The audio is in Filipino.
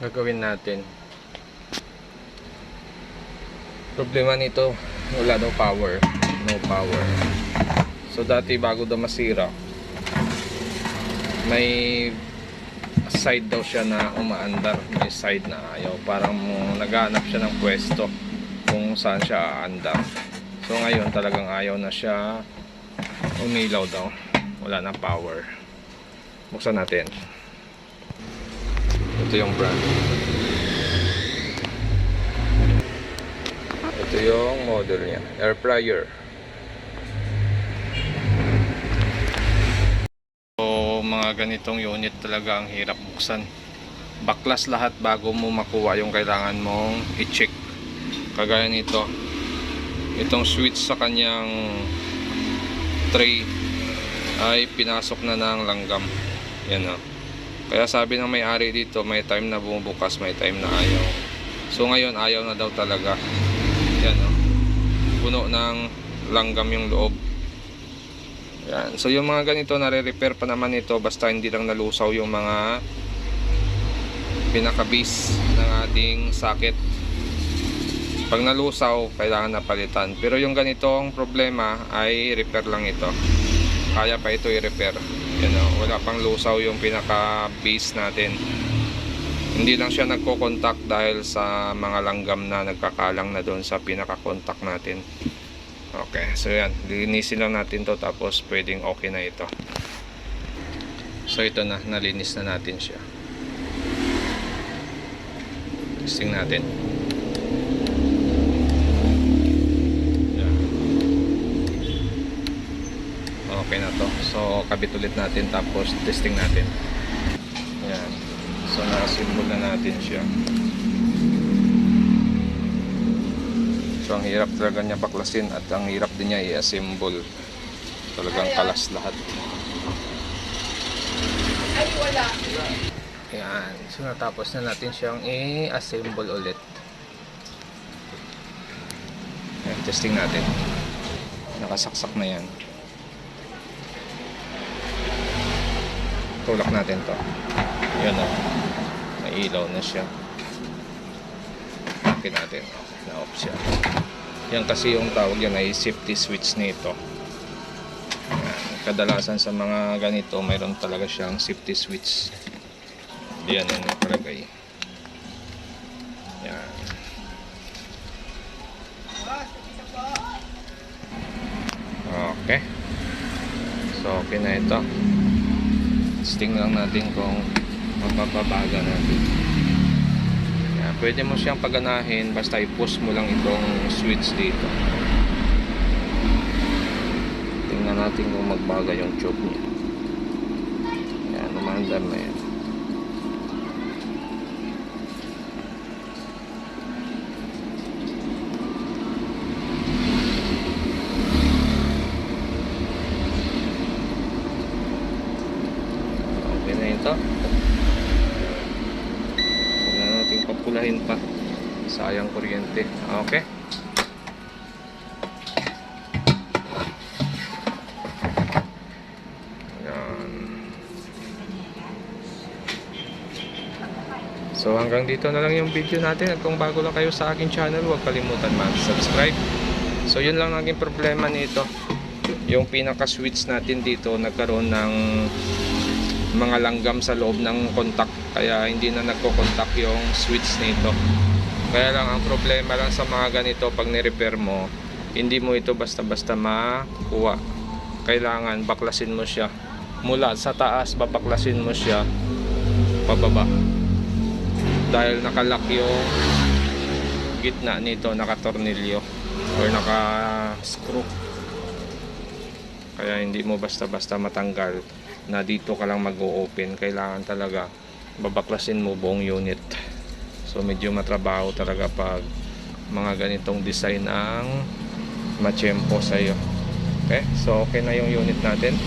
gagawin natin. Problema nito, wala daw power. No power. So dati bago daw masira, may side daw siya na umaandar. May side na ayaw. Parang naghahanap siya ng pwesto kung saan siya aandar. So ngayon talagang ayaw na siya umilaw daw. Wala na power. Buksan natin. Ito yung brand. Ito yung model niya, air fryer. So mga ganitong unit talaga ang hirap buksan. Baklas lahat bago mo makuha yung kailangan mong i-check. Kagaya nito, itong switch sa kanyang tray ay pinasok na ng langgam. Yan o. Kaya sabi ng may-ari dito, may time na bumubukas, may time na ayaw. So ngayon ayaw na daw talaga. Yan o. Puno ng langgam yung loob. Yan. So yung mga ganito nare-repair pa naman ito basta hindi lang nalusaw yung mga pinaka-base ng ating socket. Pag nalusaw, kailangan na palitan. Pero yung ganitong problema ay repair lang ito. Kaya pa ito i-repair. Yan o. Wala pang lusaw yung pinaka-base natin. Hindi lang siya nagko-contact dahil sa mga langgam na nagkakalang na doon sa pinaka-contact natin. Okay, so yan, linisin lang natin to tapos pwedeng okay na ito. So ito na, nalinis na natin siya. Testing natin. Yan. Okay na to. So kabit ulit natin tapos testing natin. Yan. So naka-symbol na natin siya. So ang hirap talaga niya baklasin at ang hirap din niya i-assemble. Talagang kalas lahat. Ay, wala. Yan. So natapos na natin siyang i-assemble ulit. Yan, testing natin. Nakasaksak na yan. Tulak natin to. Yan o. May ilaw na siya. Takin natin. Na-off siya. Yan kasi yung tawag yan ay safety switch nito. Yan. Kadalasan sa mga ganito mayroon talaga siyang safety switch. Yan ang nakalagay. Yan. Okay. So okay na ito. Testing lang natin kung mapapabaga natin. Yan. Pwede mo siyang paganahin basta i-push mo lang itong switch dito. Tingnan natin kung magbaga yung tube niya. Yan, umaandar na yan. Okay na ito. Huwag na natin papulahin pa. Sayang kuryente. Okay. So hanggang dito na lang yung video natin. At kung bago lang kayo sa aking channel, huwag kalimutan mag-subscribe. So yun lang naging problema nito. Yung pinaka-switch natin dito nagkaroon ng mga langgam sa loob ng contact. Kaya hindi na nagko-contact yung switch nito. Kaya lang ang problema lang sa mga ganito pag ni-repair mo, hindi mo ito basta-basta makuha. Kailangan baklasin mo siya. Mula sa taas, babaklasin mo siya pababa. Dahil nakalock yung gitna nito, nakatornilyo or naka-screw. Kaya hindi mo basta-basta matanggal na dito ka lang mag-o-open. Kailangan talaga babaklasin mo buong unit. So medyo matrabaho talaga pag mga ganitong design ang machempo sa'yo. Okay, so okay na yung unit natin.